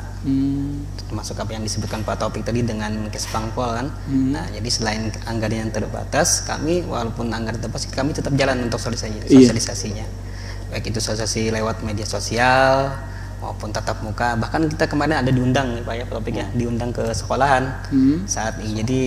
termasuk apa yang disebutkan Pak Taufik tadi dengan Kespangpol kan. Nah, jadi selain anggaran yang terbatas, kami walaupun anggaran terbatas, kami tetap jalan untuk sosialisasinya. Baik itu sosialisasi lewat media sosial maupun tatap muka. Bahkan kita kemarin ada diundang nih Pak ya, Pak Taufik ya, diundang ke sekolahan saat ini. Jadi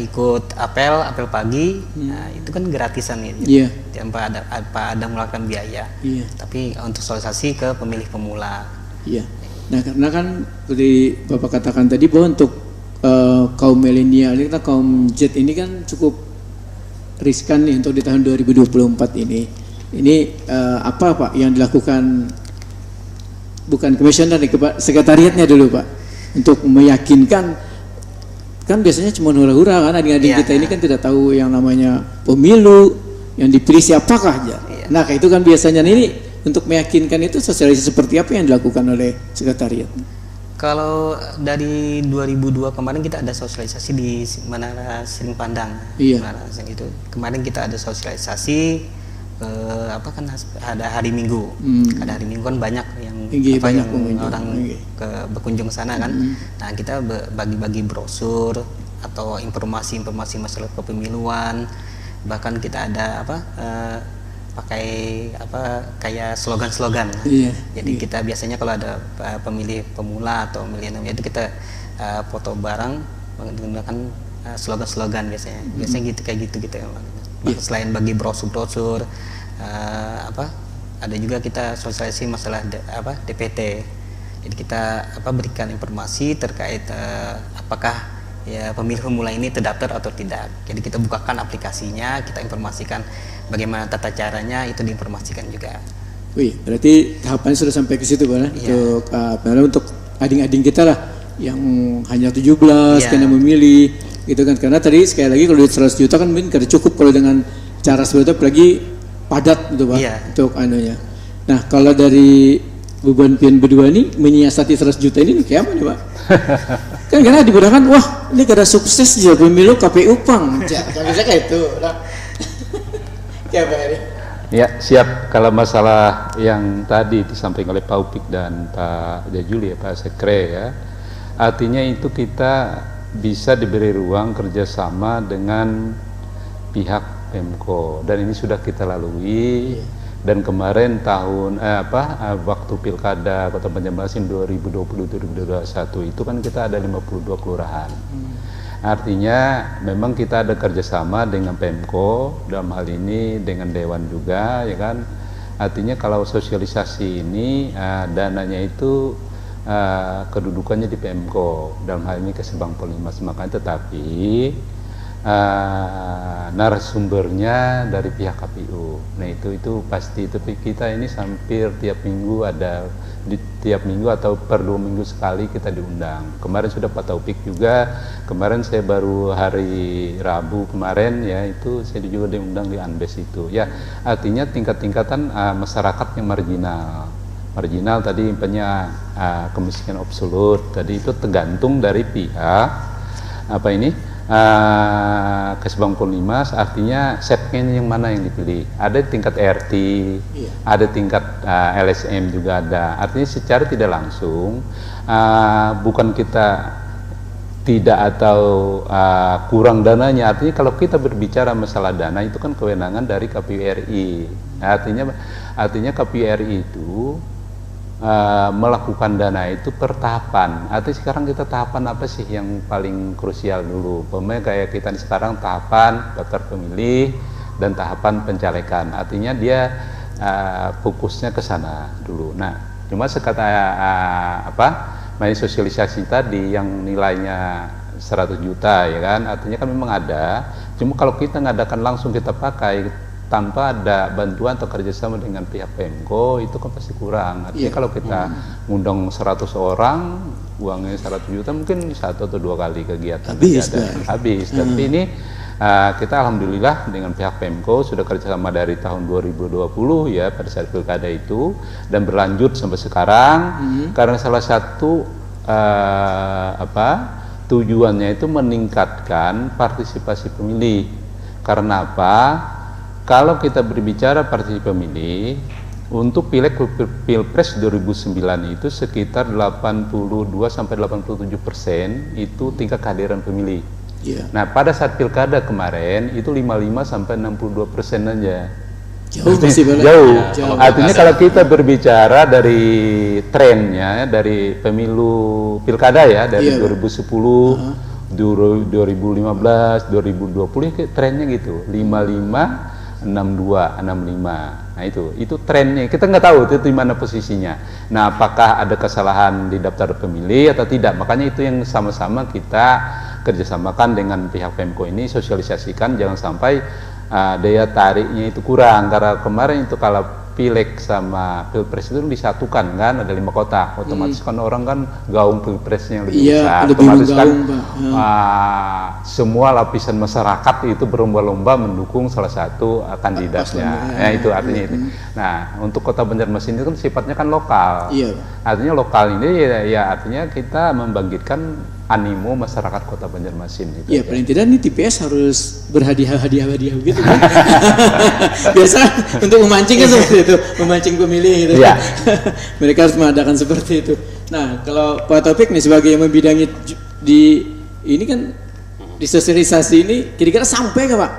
ikut apel pagi. Nah, itu kan gratisan nih. Tanpa ada mengeluarkan biaya. Tapi untuk sosialisasi ke pemilih pemula. Iya. Nah, karena kan seperti Bapak katakan tadi bahwa untuk kaum milenial ini, kaum Z ini kan cukup riskan nih untuk di tahun 2024 ini. Ini apa Pak yang dilakukan, bukan komisioner nih, sekretariatnya dulu Pak, untuk meyakinkan, kan biasanya cuma hura-hura kan adik-adik kita ini kan tidak tahu yang namanya pemilu, yang dipilih siapakah aja. Nah, kayak itu kan biasanya ini untuk meyakinkan itu sosialisasi seperti apa yang dilakukan oleh sekretariat? Kalau dari 2002 kemarin kita ada sosialisasi di Menara Siring Pandang. Menara Siring itu kemarin kita ada sosialisasi ada hari Minggu. Ada hari Minggu kan banyak yang orang berkunjung ke sana kan. Nah, kita bagi-bagi brosur atau informasi masalah kepemiluan. Bahkan kita ada pakai kayak slogan-slogan. Jadi kita biasanya kalau ada pemilih pemula atau milenial itu kita foto bareng menggunakan slogan-slogan biasanya. Biasanya kayak gitu ya. Selain bagi brosur-brosur, ada juga kita sosialisasi masalah DPT. Jadi kita berikan informasi terkait apakah ya pemilih pemula ini terdaftar atau tidak. Jadi kita bukakan aplikasinya, kita informasikan bagaimana tata caranya, itu diinformasikan juga. Wih, berarti tahapannya sudah sampai ke situ Pak. Untuk adik-adik kita lah yang hanya 17 karena memilih gitu kan. Karena tadi sekali lagi kalau 100 juta kan mungkin kada cukup kalau dengan cara seperti itu, apalagi padat gitu Pak untuk anunya. Nah, kalau dari beban pian berdua ini menyiasati 100 juta ini kayak apa nih Pak? Kan karena diberangkan, wah ini kada sukses aja pemilu KPU Pang. Bisa kayak itu lah. Ya Pak. Ya, siap. Kalau masalah yang tadi disampaikan oleh Pak Upik dan Pak Jajuli ya, Pak Sekre ya, artinya itu kita bisa diberi ruang kerjasama dengan pihak Pemko, dan ini sudah kita lalui. Dan kemarin waktu pilkada Kota Banjarmasin 2020-2021 itu kan kita ada 52 kelurahan. Artinya memang kita ada kerjasama dengan Pemko, dalam hal ini dengan Dewan juga, ya kan. Artinya kalau sosialisasi ini dananya itu kedudukannya di Pemko, dalam hal ini Kesbang Polmas, makanya tetapi narasumbernya dari pihak KPU. Nah itu pasti, tapi kita ini hampir tiap minggu tiap minggu atau per 2 minggu sekali kita diundang. Kemarin sudah Pak Taufik juga, kemarin saya baru hari Rabu kemarin ya, itu saya juga diundang di Anbes itu. Ya, artinya tingkatan masyarakat yang marginal tadi punya kemiskinan absolut, tadi itu tergantung dari pihak Kesbang Polmas, artinya segmen yang mana yang dipilih. Ada tingkat RT, ada tingkat LSM juga ada. Artinya secara tidak langsung, bukan kita tidak atau kurang dananya. Artinya kalau kita berbicara masalah dana itu kan kewenangan dari KPU RI. Artinya KPU RI itu melakukan dana itu per tahapan. Artinya sekarang kita tahapan apa sih yang paling krusial dulu? Pemain kayak kita sekarang tahapan daftar pemilih dan tahapan pencalekan. Artinya dia fokusnya ke sana dulu. Nah, cuma main sosialisasi tadi yang nilainya 100 juta ya kan, artinya kan memang ada. Cuma kalau kita ngadakan langsung kita pakai tanpa ada bantuan atau kerjasama dengan pihak Pemko itu kan pasti kurang. Artinya kalau kita ngundang 100 orang, uangnya 100 juta mungkin 1 atau 2 kali kegiatan habis. Tapi ini kita alhamdulillah dengan pihak Pemko sudah kerjasama dari tahun 2020 ya pada saat pilkada itu, dan berlanjut sampai sekarang. Karena salah satu tujuannya itu meningkatkan partisipasi pemilih. Karena apa? Kalau kita berbicara partisipasi pemilih untuk Pileg Pilpres 2009 itu sekitar 82-87% itu tingkat kehadiran pemilih. Nah pada saat pilkada kemarin itu 55-62% aja. Jauh. Artinya kalau kita berbicara dari trennya dari pemilu pilkada ya dari 2010, 2015, 2020 trennya gitu 55, 62, 65. Nah itu trennya. Kita nggak tahu itu di mana posisinya. Nah apakah ada kesalahan di daftar pemilih atau tidak? Makanya itu yang sama-sama kita kerjasamakan dengan pihak Pemko ini, sosialisasikan jangan sampai daya tariknya itu kurang. Karena kemarin itu kalau Pileg sama Pilpres itu disatukan kan, ada 5 kota, otomatis kan orang kan gaung Pilpresnya lebih besar, otomatis kan semua lapisan masyarakat itu berlomba-lomba mendukung salah satu kandidatnya. Nah itu artinya itu. Nah untuk Kota Banjarmasin itu kan sifatnya kan lokal. Artinya lokal ini ya artinya kita membangkitkan animo masyarakat Kota Banjarmasin gitu. Iya, paling tidak nih TPS harus berhadiah gitu kan. Biasa untuk memancing kan seperti itu, memancing pemilih gitu. Iya. Mereka harus mengadakan seperti itu. Nah, kalau Pak Taufik nih sebagai yang membidangi di ini kan di sosialisasi ini kira-kira sampai nggak Pak?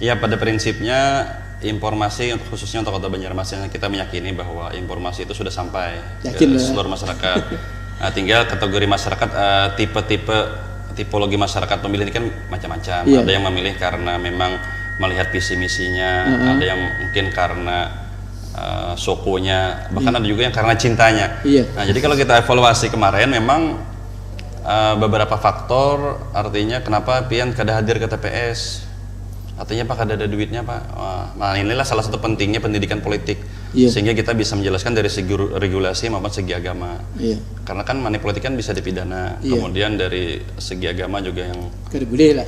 Iya, pada prinsipnya informasi khususnya untuk Kota Banjarmasin kita meyakini bahwa informasi itu sudah sampai ke seluruh masyarakat. Nah, tinggal kategori masyarakat, tipologi masyarakat pemilih ini kan macam-macam. Ada yang memilih karena memang melihat visi misinya, ada yang mungkin karena sokonya, bahkan ada juga yang karena cintanya. Nah, jadi kalau kita evaluasi kemarin memang beberapa faktor, artinya kenapa pian kada hadir ke TPS. Artinya Pak kada ada duitnya Pak. Nah inilah salah satu pentingnya pendidikan politik, sehingga kita bisa menjelaskan dari segi regulasi maupun segi agama. Karena kan money politik kan bisa dipidana. Kemudian dari segi agama juga yang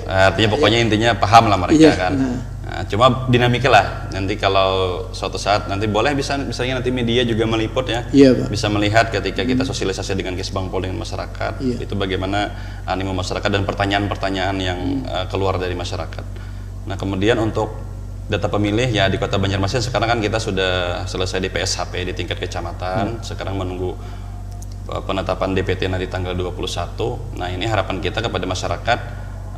artinya pokoknya intinya paham lah mereka kan. Nah, cuma dinamika lah. Nanti kalau suatu saat nanti boleh misalnya nanti media juga meliput ya, bisa melihat ketika kita sosialisasi dengan Kesbang Pol dengan masyarakat, itu bagaimana animo masyarakat dan pertanyaan-pertanyaan yang keluar dari masyarakat. Nah kemudian untuk data pemilih ya di Kota Banjarmasin sekarang kan kita sudah selesai di PSHP di tingkat kecamatan. Sekarang menunggu penetapan DPT nanti tanggal 21. Nah, ini harapan kita kepada masyarakat,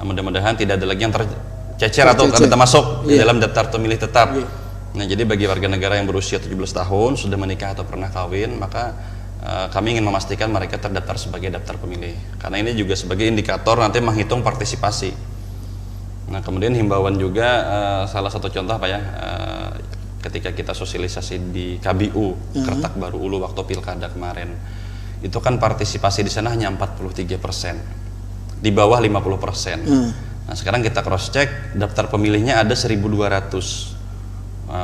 mudah-mudahan tidak ada lagi yang tercecer atau tidak masuk di dalam daftar pemilih tetap. Nah, jadi bagi warga negara yang berusia 17 tahun sudah menikah atau pernah kawin, maka kami ingin memastikan mereka terdaftar sebagai daftar pemilih. Karena ini juga sebagai indikator nanti menghitung partisipasi. Nah, kemudian himbauan juga salah satu contoh Pak ya, ketika kita sosialisasi di KBU Kertak Baru Ulu waktu pilkada kemarin, itu kan partisipasi di sana hanya 43%, di bawah 50%. Nah, sekarang kita cross check, daftar pemilihnya ada 1.200.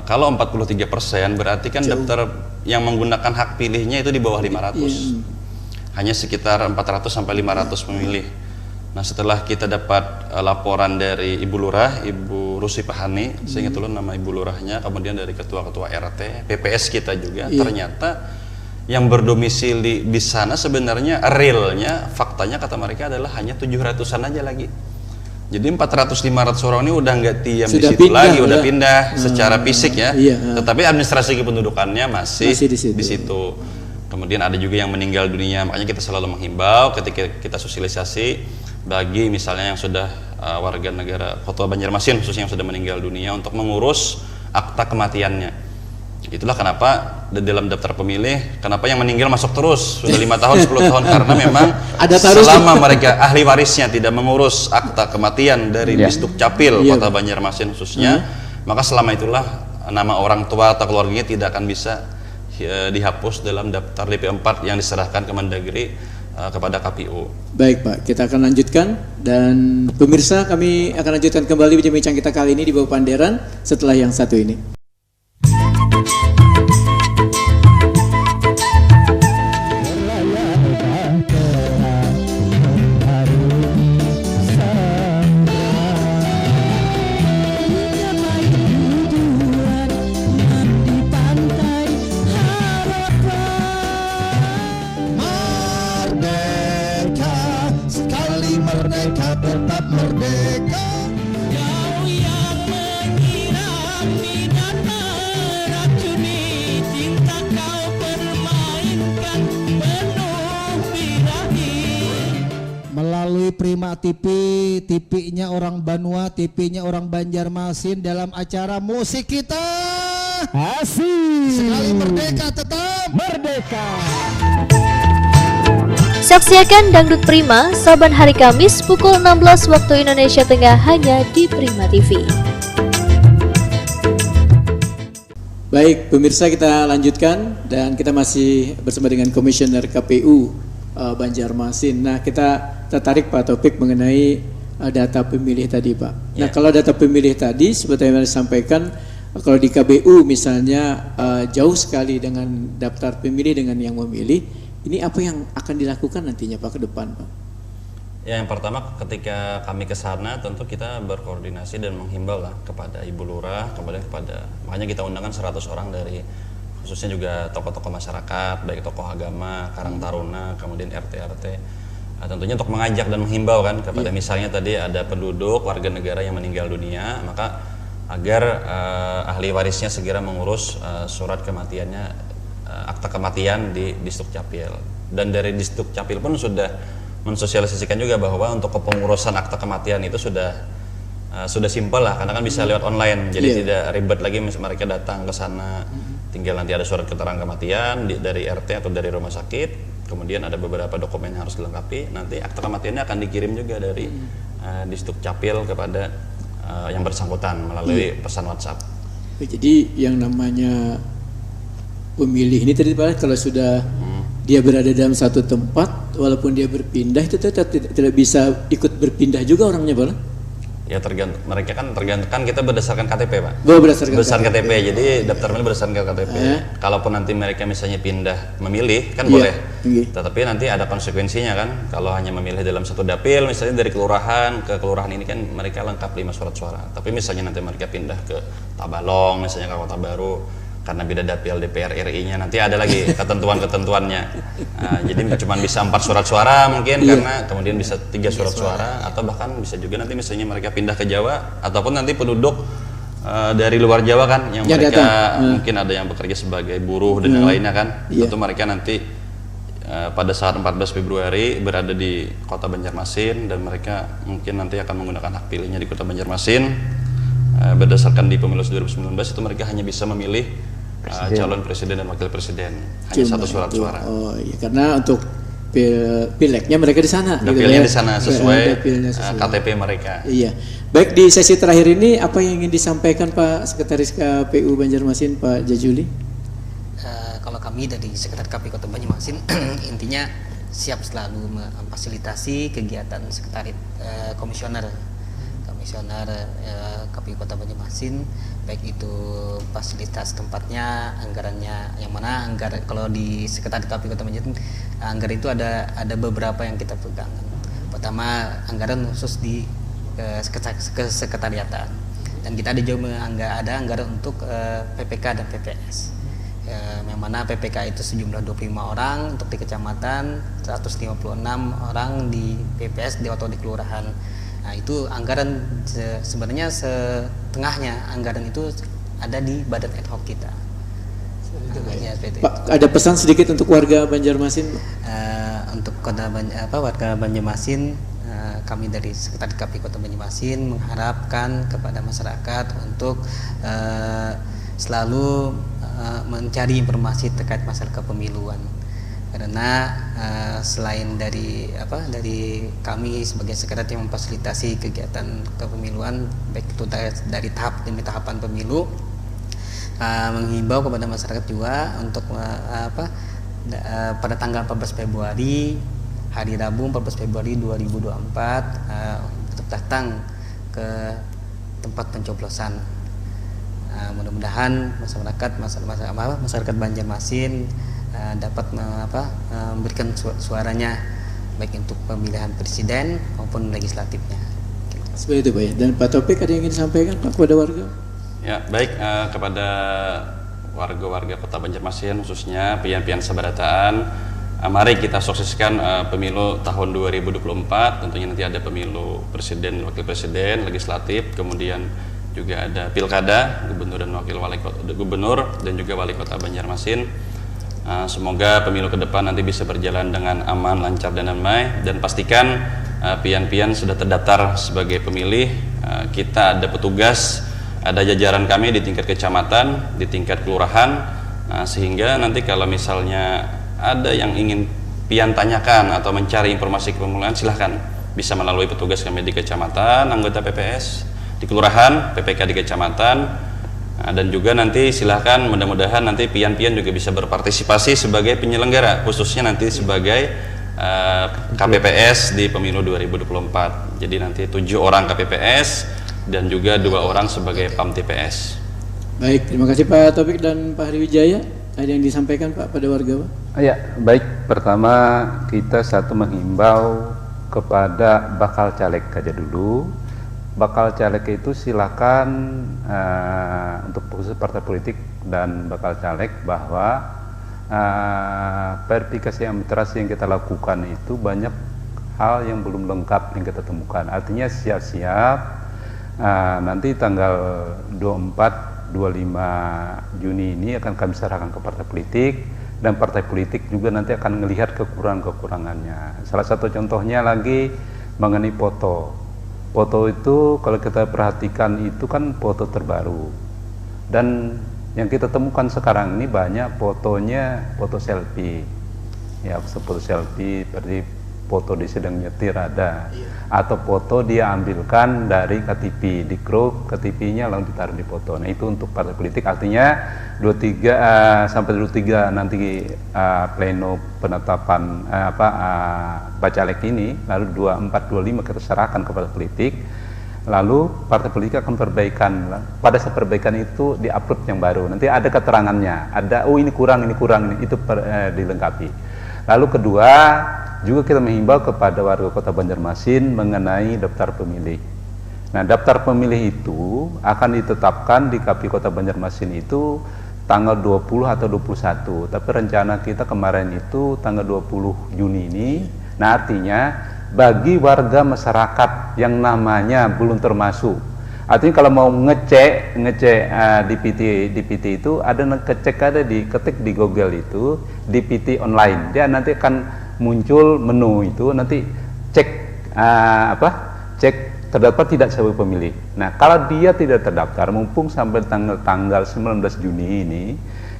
Kalau 43% berarti kan daftar yang menggunakan hak pilihnya itu di bawah 500. Hanya sekitar 400 sampai 500 pemilih. Nah, setelah kita dapat laporan dari Ibu Lurah, Ibu Rusi Pahani, saya ingat dulu nama Ibu Lurahnya, kemudian dari ketua-ketua RT, PPS kita juga, ternyata yang berdomisili di sana sebenarnya realnya, faktanya kata mereka adalah hanya 700-an aja lagi. Jadi 400-500 orang ini udah nggak diam di situ lagi, udah pindah secara fisik ya. Tetapi administrasi kependudukannya masih di situ. Kemudian ada juga yang meninggal dunia, makanya kita selalu menghimbau ketika kita sosialisasi bagi misalnya yang sudah warga negara Kota Banjarmasin khususnya yang sudah meninggal dunia untuk mengurus akta kematiannya. Itulah kenapa di dalam daftar pemilih, kenapa yang meninggal masuk terus sudah 5 tahun, 10 tahun karena memang selama mereka ahli warisnya tidak mengurus akta kematian dari Disduk Capil Kota Banjarmasin khususnya, maka selama itulah nama orang tua atau keluarganya tidak akan bisa dihapus dalam daftar DP4 yang diserahkan ke Mendagri kepada KPU. Baik Pak, kita akan lanjutkan dan pemirsa kami akan lanjutkan kembali bincang-bincang kita kali ini di bawah Panderan setelah yang satu ini. Prima TV, TV-nya orang Banua, TV-nya orang Banjarmasin dalam acara musik kita. Asik. Sekali merdeka tetap merdeka. Saksikan Dangdut Prima saban hari Kamis pukul 16 waktu Indonesia Tengah hanya di Prima TV. Baik, pemirsa kita lanjutkan dan kita masih bersama dengan Komisioner KPU Banjarmasin. Nah, kita tertarik Pak Taufik mengenai data pemilih tadi Pak. Nah, kalau data pemilih tadi seperti yang disampaikan, kalau di KBU misalnya jauh sekali dengan daftar pemilih dengan yang memilih, ini apa yang akan dilakukan nantinya Pak ke depan Pak? Ya, yang pertama ketika kami ke sana tentu kita berkoordinasi dan menghimbau lah kepada Ibu Lurah, kemudian makanya kita undangkan 100 orang dari khususnya juga tokoh-tokoh masyarakat, baik tokoh agama, Karang Taruna, kemudian RT-RT, tentunya untuk mengajak dan menghimbau kan kepada misalnya tadi ada penduduk warga negara yang meninggal dunia, maka agar ahli warisnya segera mengurus surat kematiannya, akta kematian di Disduk Capil. Dan dari Disduk Capil pun sudah mensosialisasikan juga bahwa untuk kepengurusan akta kematian itu sudah simpel lah, karena kan bisa lewat online, jadi tidak ribet lagi mereka datang ke sana. Tinggal nanti ada surat keterangan kematian dari RT atau dari rumah sakit, kemudian ada beberapa dokumen yang harus dilengkapi, nanti akta kematiannya akan dikirim juga dari Disduk Capil kepada yang bersangkutan melalui pesan WhatsApp. Jadi yang namanya pemilih ini tadi Pak, kalau sudah dia berada dalam satu tempat, walaupun dia berpindah itu tidak bisa ikut berpindah juga orangnya Pak? Ya mereka kan tergantung kan kita berdasarkan KTP Pak. Berdasarkan KTP. Jadi daftar pemilih berdasarkan KTP. Kalaupun nanti mereka misalnya pindah memilih kan boleh. Tetapi nanti ada konsekuensinya kan. Kalau hanya memilih dalam satu dapil misalnya dari kelurahan ke kelurahan ini kan mereka lengkap 5 surat suara. Tapi misalnya nanti mereka pindah ke Tabalong misalnya ke Kota Baru karena beda dapil DPR RI-nya nanti ada lagi ketentuan-ketentuannya. Jadi cuma bisa 4 surat suara mungkin karena kemudian bisa 3 surat suara atau bahkan bisa juga nanti misalnya mereka pindah ke Jawa ataupun nanti penduduk dari luar Jawa kan, yang mereka datang. mungkin ada yang bekerja sebagai buruh dan yang lainnya kan, tentu mereka nanti pada saat 14 Februari berada di Kota Banjarmasin dan mereka mungkin nanti akan menggunakan hak pilihnya di Kota Banjarmasin. Berdasarkan di pemilu 2019 itu mereka hanya bisa memilih calon presiden dan wakil presiden, hanya satu surat suara. Oh iya, karena untuk pileknya mereka di sana. Dapilnya di sana sesuai KTP mereka. Iya. Baik, di sesi terakhir ini apa yang ingin disampaikan Pak Sekretaris KPU Banjarmasin, Pak Jajuli? Kalau kami dari Sekretariat KPU Kota Banjarmasin intinya siap selalu memfasilitasi kegiatan sekretariat komisioner KPU Kota Banjarmasin, baik itu fasilitas tempatnya, anggarannya, yang mana anggaran kalau di Sekretariat KPU Kota Banjarmasin anggaran itu ada beberapa yang kita pegang. Pertama, anggaran khusus di kesekretariatan, dan kita ada juga ada anggaran untuk PPK dan PPS, yang mana PPK itu sejumlah 25 orang untuk di kecamatan, 156 orang di PPS atau di kelurahan. Nah, itu anggaran sebenarnya setengahnya anggaran itu ada di badan ad hoc kita. Pak, ada pesan sedikit untuk warga Banjarmasin? Untuk warga Banjarmasin, kami dari Sekretariat KPU Kota Banjarmasin mengharapkan kepada masyarakat untuk selalu mencari informasi terkait masalah kepemiluan, karena selain dari kami sebagai sekretariat yang memfasilitasi kegiatan kepemiluan baik itu dari tahap demi tahapan pemilu, menghimbau kepada masyarakat juga untuk pada tanggal 14 Februari hari Rabu 14 Februari 2024 untuk datang ke tempat pencoblosan. Mudah-mudahan masyarakat Banjarmasin dapat memberikan suaranya baik untuk pemilihan presiden maupun legislatifnya. Seperti itu Pak ya. Dan Pak Taufik ada yang ingin disampaikan Pak kepada warga? Ya, baik, kepada warga-warga Kota Banjarmasin khususnya pian-pian sabarataan, mari kita sukseskan pemilu tahun 2024. Tentunya nanti ada pemilu presiden, wakil presiden, legislatif, kemudian juga ada pilkada, gubernur dan wakil gubernur dan juga wali kota Banjarmasin. Semoga pemilu ke depan nanti bisa berjalan dengan aman, lancar dan damai, dan pastikan pian-pian sudah terdaftar sebagai pemilih. Kita ada petugas, ada jajaran kami di tingkat kecamatan, di tingkat kelurahan, sehingga nanti kalau misalnya ada yang ingin pian tanyakan atau mencari informasi kepemiluan, silahkan bisa melalui petugas kami di kecamatan, anggota PPS di kelurahan, PPK di kecamatan, dan juga nanti silahkan, mudah-mudahan nanti pian-pian juga bisa berpartisipasi sebagai penyelenggara, khususnya nanti sebagai KPPS di pemilu 2024. Jadi nanti 7 orang KPPS dan juga 2 orang sebagai PAM TPS. Baik, terima kasih Pak Taufik dan Pak Hariwijaya. Ada yang disampaikan Pak pada warga Pak? Ya, baik. Pertama kita menghimbau kepada bakal caleg saja dulu. Bakal caleg itu silakan untuk khusus partai politik dan bakal caleg bahwa verifikasi administrasi yang kita lakukan itu banyak hal yang belum lengkap yang kita temukan. Artinya siap-siap nanti tanggal 24-25 Juni ini akan kami serahkan ke partai politik, dan partai politik juga nanti akan melihat kekurangan-kekurangannya. Salah satu contohnya lagi mengenai foto. Foto itu kalau kita perhatikan itu kan foto terbaru, dan yang kita temukan sekarang ini banyak fotonya foto selfie, ya foto selfie seperti foto dia sedang nyetir ada, atau foto dia ambilkan dari KTP, di crop KTP-nya lalu ditaruh di foto. Nah itu untuk partai politik, artinya 23 sampai 23 nanti pleno penetapan bacalek ini, lalu 24-25 kita serahkan kepada politik, lalu partai politik akan perbaikan. Pada saat perbaikan itu diupload yang baru, nanti ada keterangannya, ada ini kurang itu dilengkapi. Lalu kedua juga kita menghimbau kepada warga Kota Banjarmasin mengenai daftar pemilih. Nah, daftar pemilih itu akan ditetapkan di KPU Kota Banjarmasin itu tanggal 20 atau 21, tapi rencana kita kemarin itu tanggal 20 Juni ini. Nah, artinya bagi warga masyarakat yang namanya belum termasuk Artinya kalau mau ngecek DPT itu ada diketik di Google itu DPT online. Dia nanti akan muncul menu itu, nanti cek cek terdaftar tidak sebagai pemilih. Nah, kalau dia tidak terdaftar, mumpung sampai tanggal 19 Juni ini,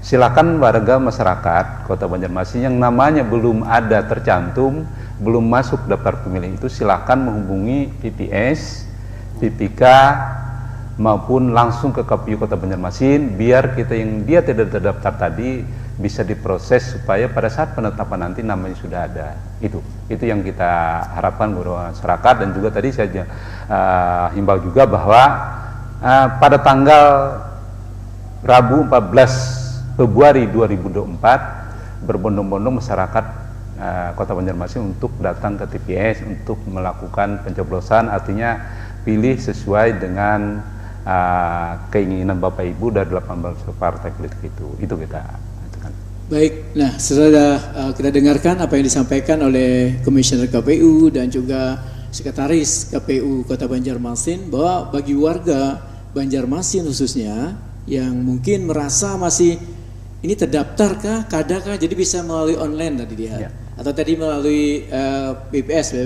silakan warga masyarakat Kota Banjarmasin yang namanya belum ada tercantum, belum masuk daftar pemilih itu, silakan menghubungi PPS, PPK, maupun langsung ke KPU Kota Banjarmasin, biar kita yang dia tidak terdaftar tadi bisa diproses supaya pada saat penetapan nanti namanya sudah ada. Itu yang kita harapkan kepada masyarakat. Dan juga tadi saya himbau juga bahwa pada tanggal Rabu 14 Februari 2024 berbondong-bondong masyarakat Kota Banjarmasin untuk datang ke TPS untuk melakukan pencoblosan, artinya pilih sesuai dengan keinginan Bapak Ibu dari 18 partai politik itu kita. Baik, nah setelah kita dengarkan apa yang disampaikan oleh Komisioner KPU dan juga Sekretaris KPU Kota Banjarmasin, bahwa bagi warga Banjarmasin khususnya yang mungkin merasa masih ini terdaftarkah, kadakah, jadi bisa melalui online tadi dia, atau tadi melalui PPS,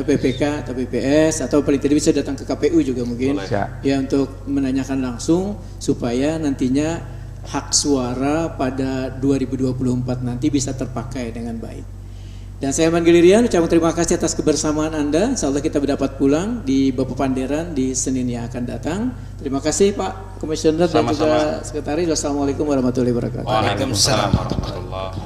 PPK atau PPS, atau paling tidak bisa datang ke KPU juga mungkin, ya, untuk menanyakan langsung supaya nantinya hak suara pada 2024 nanti bisa terpakai dengan baik. Dan saya Eman Gilirian ucapkan terima kasih atas kebersamaan Anda. Insyaallah kita dapat pulang di Bapak Panderan di Senin yang akan datang. Terima kasih Pak Komisioner dan juga Sekretaris. Wassalamualaikum warahmatullahi wabarakatuh. Waalaikumsalam warahmatullahi wabarakatuh.